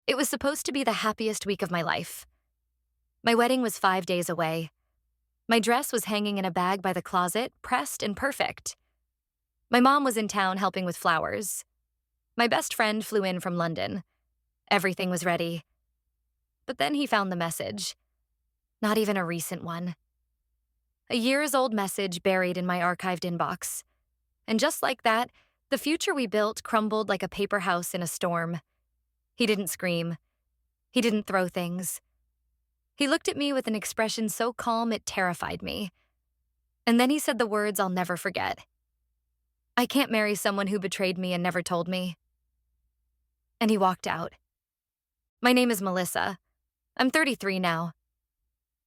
It was supposed to be the happiest week of my life. My wedding was 5 days away. My dress was hanging in a bag by the closet, pressed and perfect. My mom was in town helping with flowers. My best friend flew in from London. Everything was ready. But then he found the message. Not even a recent one. A years-old message buried in my archived inbox. And just like that, the future we built crumbled like a paper house in a storm. He didn't scream. He didn't throw things. He looked at me with an expression so calm it terrified me. And then he said the words I'll never forget. "I can't marry someone who betrayed me and never told me." And he walked out. My name is Melissa. I'm 33 now.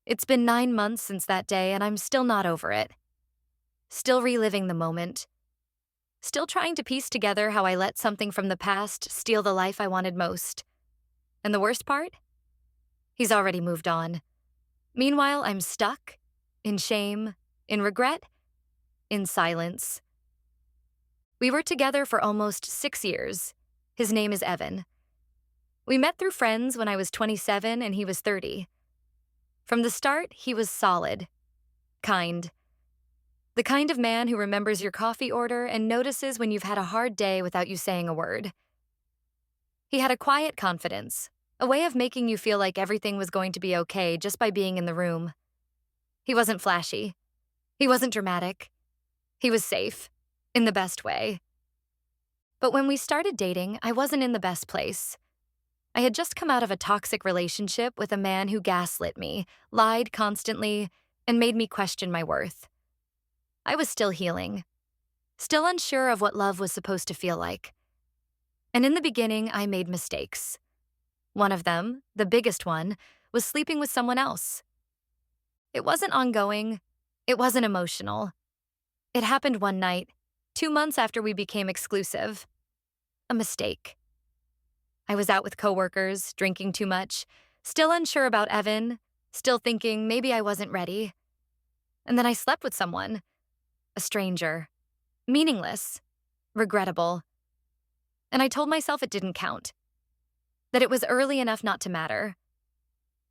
It's been 9 months since that day, and I'm still not over it. Still reliving the moment. Still trying to piece together how I let something from the past steal the life I wanted most. And the worst part? He's already moved on. Meanwhile, I'm stuck, in shame, in regret, in silence. We were together for almost 6 years. His name is Evan. We met through friends when I was 27 and he was 30. From the start, he was solid, kind. The kind of man who remembers your coffee order and notices when you've had a hard day without you saying a word. He had a quiet confidence, a way of making you feel like everything was going to be okay just by being in the room. He wasn't flashy. He wasn't dramatic. He was safe, in the best way. But when we started dating, I wasn't in the best place. I had just come out of a toxic relationship with a man who gaslit me, lied constantly, and made me question my worth. I was still healing, still unsure of what love was supposed to feel like. And in the beginning, I made mistakes. One of them, the biggest one, was sleeping with someone else. It wasn't ongoing. It wasn't emotional. It happened one night, 2 months after we became exclusive. A mistake. I was out with coworkers, drinking too much, still unsure about Evan, still thinking maybe I wasn't ready. And then I slept with someone, a stranger, meaningless, regrettable. And I told myself it didn't count, that it was early enough not to matter,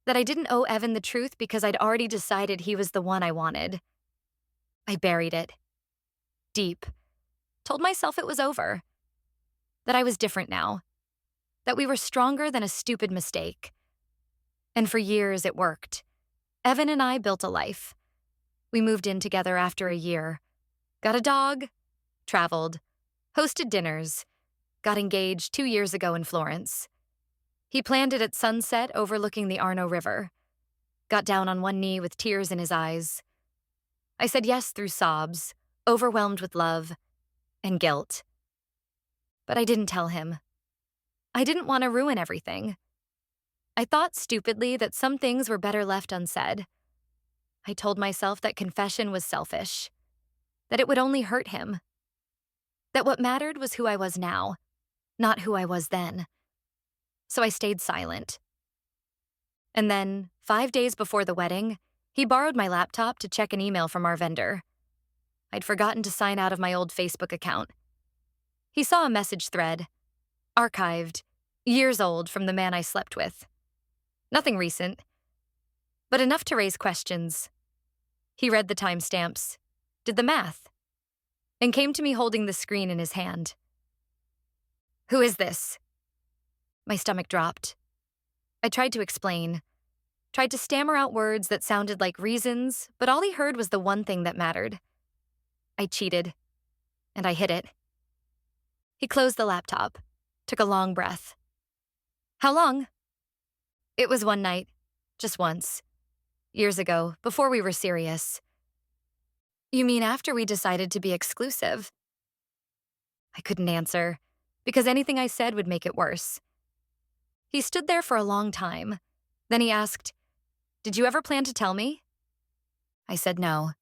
that I didn't owe Evan the truth because I'd already decided he was the one I wanted. I buried it, deep, told myself it was over, that I was different now, that we were stronger than a stupid mistake. And for years it worked. Evan and I built a life. We moved in together after a year, got a dog, traveled, hosted dinners, got engaged 2 years ago in Florence. He planned it at sunset overlooking the Arno River, got down on one knee with tears in his eyes. I said yes through sobs, overwhelmed with love and guilt. But I didn't tell him. I didn't want to ruin everything. I thought stupidly that some things were better left unsaid. I told myself that confession was selfish, that it would only hurt him, that what mattered was who I was now, not who I was then. So I stayed silent. And then, 5 days before the wedding, he borrowed my laptop to check an email from our vendor. I'd forgotten to sign out of my old Facebook account. He saw a message thread, archived, years old from the man I slept with. Nothing recent, but enough to raise questions. He read the timestamps, did the math, and came to me holding the screen in his hand. "Who is this?" My stomach dropped. I tried to explain, tried to stammer out words that sounded like reasons, but all he heard was the one thing that mattered. I cheated, and I hid it. He closed the laptop, took a long breath. "How long?" "It was one night, just once. Years ago, before we were serious." "You mean after we decided to be exclusive?" I couldn't answer, because anything I said would make it worse. He stood there for a long time. Then he asked, "Did you ever plan to tell me?" I said no.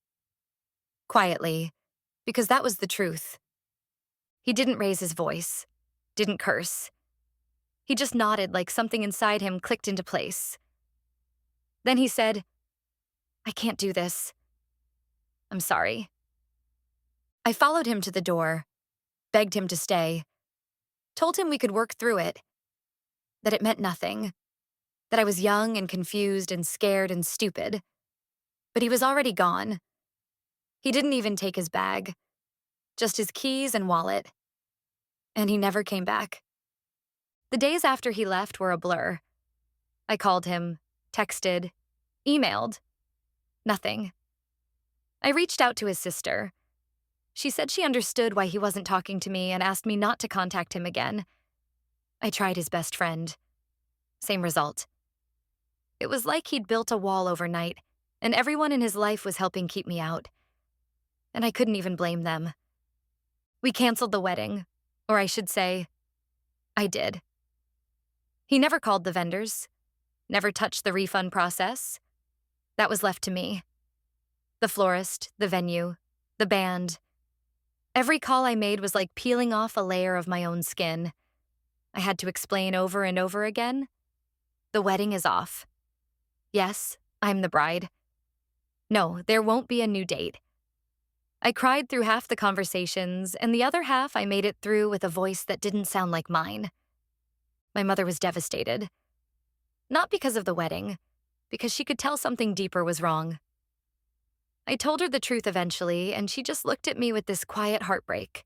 Quietly, because that was the truth. He didn't raise his voice, didn't curse. He just nodded like something inside him clicked into place. Then he said, "I can't do this. I'm sorry." I followed him to the door, begged him to stay, told him we could work through it. that it meant nothing, that I was young and confused and scared and stupid. But he was already gone. He didn't even take his bag, just his keys and wallet. And he never came back. The days after he left were a blur. I called him, texted, emailed. Nothing. I reached out to his sister. She said she understood why he wasn't talking to me and asked me not to contact him again. I tried his best friend. Same result. It was like he'd built a wall overnight, and everyone in his life was helping keep me out. And I couldn't even blame them. We canceled the wedding, or I should say, I did. He never called the vendors, never touched the refund process. That was left to me. The florist, the venue, the band. Every call I made was like peeling off a layer of my own skin. I had to explain over and over again. The wedding is off. Yes, I'm the bride. No, there won't be a new date. I cried through half the conversations, and the other half I made it through with a voice that didn't sound like mine. My mother was devastated. Not because of the wedding, because she could tell something deeper was wrong. I told her the truth eventually, and she just looked at me with this quiet heartbreak.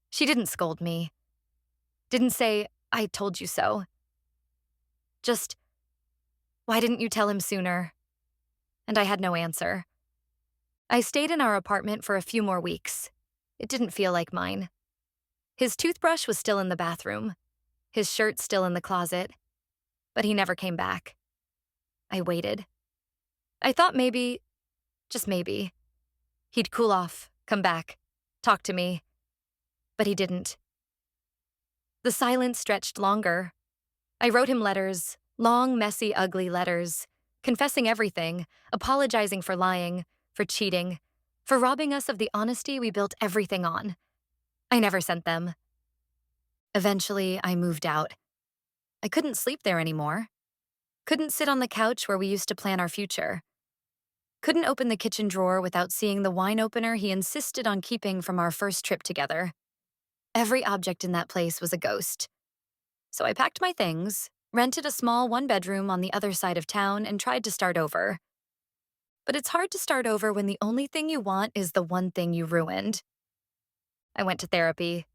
She didn't scold me. Didn't say, "I told you so." Just, "Why didn't you tell him sooner?" And I had no answer. I stayed in our apartment for a few more weeks. It didn't feel like mine. His toothbrush was still in the bathroom, his shirt still in the closet, but he never came back. I waited. I thought maybe, just maybe, he'd cool off, come back, talk to me. But he didn't. The silence stretched longer. I wrote him letters, long, messy, ugly letters, confessing everything, apologizing for lying, for cheating, for robbing us of the honesty we built everything on. I never sent them. Eventually, I moved out. I couldn't sleep there anymore. Couldn't sit on the couch where we used to plan our future. Couldn't open the kitchen drawer without seeing the wine opener he insisted on keeping from our first trip together. Every object in that place was a ghost. So I packed my things, rented a small one-bedroom on the other side of town, and tried to start over. But it's hard to start over when the only thing you want is the one thing you ruined. I went to therapy,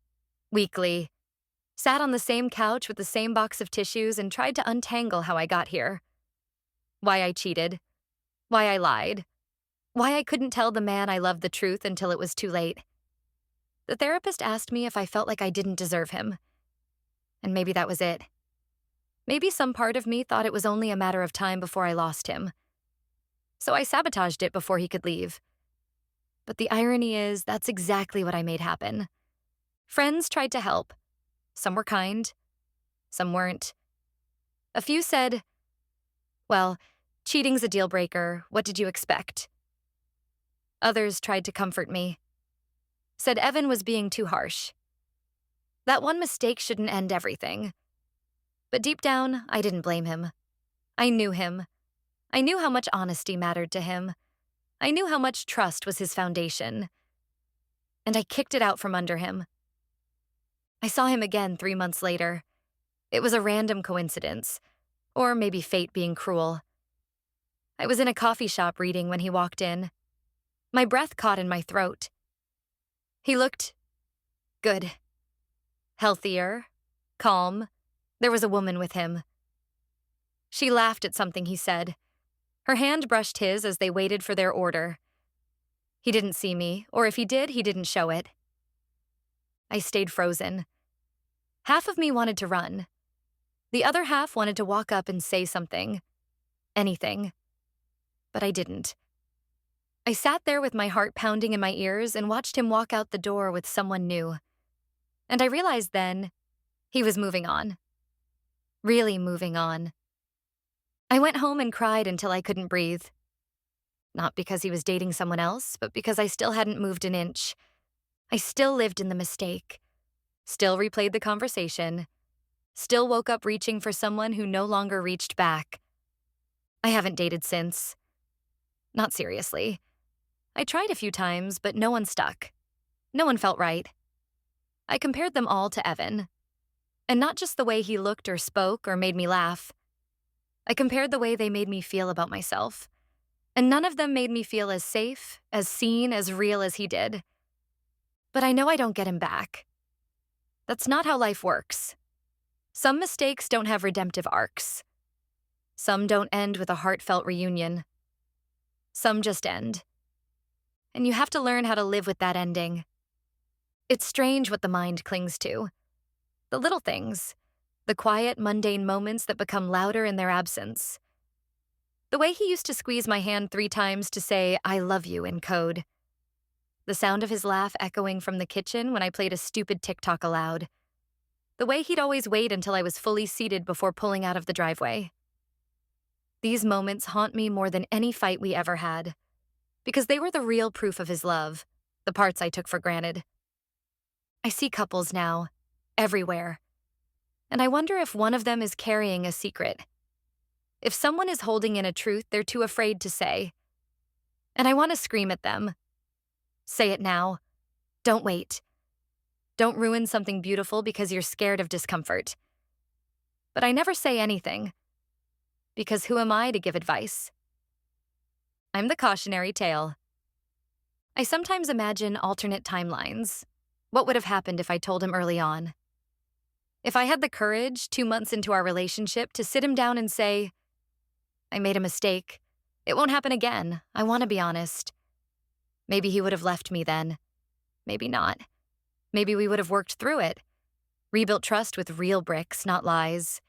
weekly, sat on the same couch with the same box of tissues and tried to untangle how I got here. Why I cheated, why I lied, why I couldn't tell the man I loved the truth until it was too late. The therapist asked me if I felt like I didn't deserve him. And maybe that was it. Maybe some part of me thought it was only a matter of time before I lost him. So I sabotaged it before he could leave. But the irony is, that's exactly what I made happen. Friends tried to help. Some were kind, some weren't. A few said, "Well, cheating's a deal breaker. What did you expect?" Others tried to comfort me. Said Evan was being too harsh. That one mistake shouldn't end everything. But deep down, I didn't blame him. I knew him. I knew how much honesty mattered to him. I knew how much trust was his foundation. And I kicked it out from under him. I saw him again 3 months later. It was a random coincidence, or maybe fate being cruel. I was in a coffee shop reading when he walked in. My breath caught in my throat. He looked good. Healthier, calm. There was a woman with him. She laughed at something he said. Her hand brushed his as they waited for their order. He didn't see me, or if he did, he didn't show it. I stayed frozen. Half of me wanted to run. The other half wanted to walk up and say something. Anything. But I didn't. I sat there with my heart pounding in my ears and watched him walk out the door with someone new. And I realized then, he was moving on. Really moving on. I went home and cried until I couldn't breathe. Not because he was dating someone else, but because I still hadn't moved an inch. I still lived in the mistake. Still replayed the conversation. Still woke up reaching for someone who no longer reached back. I haven't dated since. Not seriously. I tried a few times, but no one stuck. No one felt right. I compared them all to Evan. And not just the way he looked or spoke or made me laugh. I compared the way they made me feel about myself. And none of them made me feel as safe, as seen, as real as he did. But I know I don't get him back. That's not how life works. Some mistakes don't have redemptive arcs. Some don't end with a heartfelt reunion. Some just end. And you have to learn how to live with that ending. It's strange what the mind clings to. The little things. The quiet, mundane moments that become louder in their absence. The way he used to squeeze my hand 3 times to say, "I love you" in code. The sound of his laugh echoing from the kitchen when I played a stupid TikTok aloud. The way he'd always wait until I was fully seated before pulling out of the driveway. These moments haunt me more than any fight we ever had, because they were the real proof of his love, the parts I took for granted. I see couples now, everywhere, and I wonder if one of them is carrying a secret. If someone is holding in a truth they're too afraid to say. And I want to scream at them. Say it now. Don't wait. Don't ruin something beautiful because you're scared of discomfort. But I never say anything, because who am I to give advice? I'm the cautionary tale. I sometimes imagine alternate timelines. What would have happened if I told him early on? If I had the courage, 2 months into our relationship, to sit him down and say, "I made a mistake. It won't happen again. I want to be honest." Maybe he would have left me then. Maybe not. Maybe we would have worked through it. Rebuilt trust with real bricks, not lies.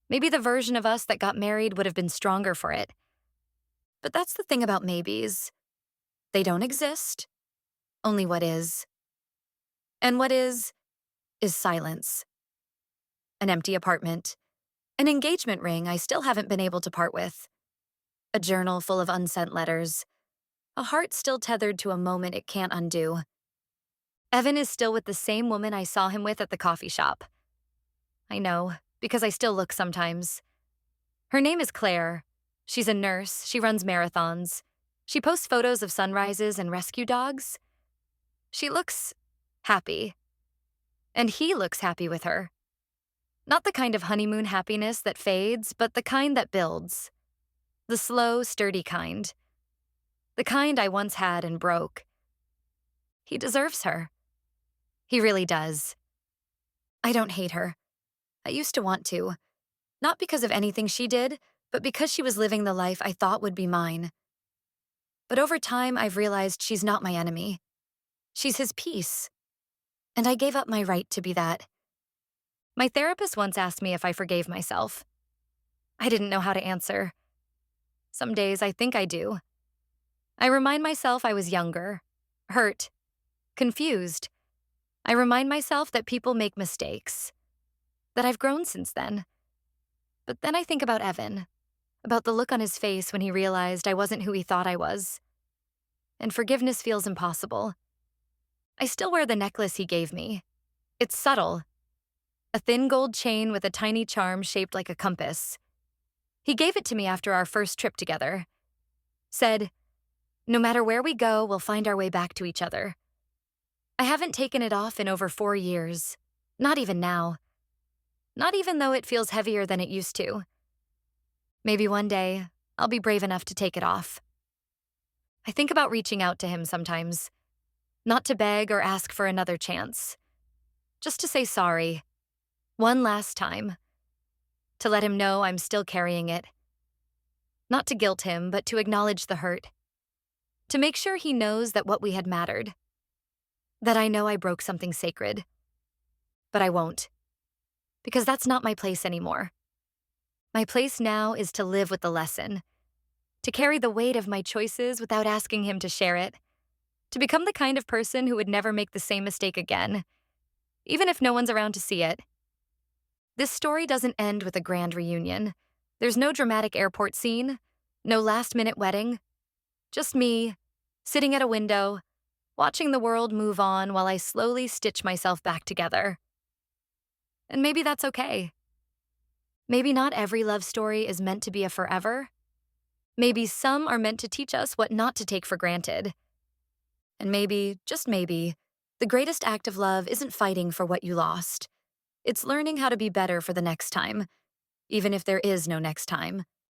Maybe the version of us that got married would have been stronger for it. But that's the thing about maybes. They don't exist. Only what is. And what is silence. An empty apartment. An engagement ring I still haven't been able to part with. A journal full of unsent letters. A heart still tethered to a moment it can't undo. Evan is still with the same woman I saw him with at the coffee shop. I know, because I still look sometimes. Her name is Claire. She's a nurse. She runs marathons. She posts photos of sunrises and rescue dogs. She looks happy. And he looks happy with her. Not the kind of honeymoon happiness that fades, but the kind that builds. The slow, sturdy kind. The kind I once had and broke. He deserves her. He really does. I don't hate her. I used to want to. Not because of anything she did, but because she was living the life I thought would be mine. But over time, I've realized she's not my enemy. She's his peace. And I gave up my right to be that. My therapist once asked me if I forgave myself. I didn't know how to answer. Some days I think I do. I remind myself I was younger, hurt, confused. I remind myself that people make mistakes, that I've grown since then. But then I think about Evan, about the look on his face when he realized I wasn't who he thought I was. And forgiveness feels impossible. I still wear the necklace he gave me. It's subtle. A thin gold chain with a tiny charm shaped like a compass. He gave it to me after our first trip together. Said, "No matter where we go, we'll find our way back to each other." I haven't taken it off in over 4 years. Not even now. Not even though it feels heavier than it used to. Maybe one day, I'll be brave enough to take it off. I think about reaching out to him sometimes. Not to beg or ask for another chance. Just to say sorry. One last time. To let him know I'm still carrying it. Not to guilt him, but to acknowledge the hurt. To make sure he knows that what we had mattered. That I know I broke something sacred. But I won't. Because that's not my place anymore. My place now is to live with the lesson. To carry the weight of my choices without asking him to share it. To become the kind of person who would never make the same mistake again. Even if no one's around to see it. This story doesn't end with a grand reunion. There's no dramatic airport scene. No last-minute wedding. Just me, sitting at a window, watching the world move on while I slowly stitch myself back together. And maybe that's okay. Maybe not every love story is meant to be a forever. Maybe some are meant to teach us what not to take for granted. And maybe, just maybe, the greatest act of love isn't fighting for what you lost. It's learning how to be better for the next time, even if there is no next time.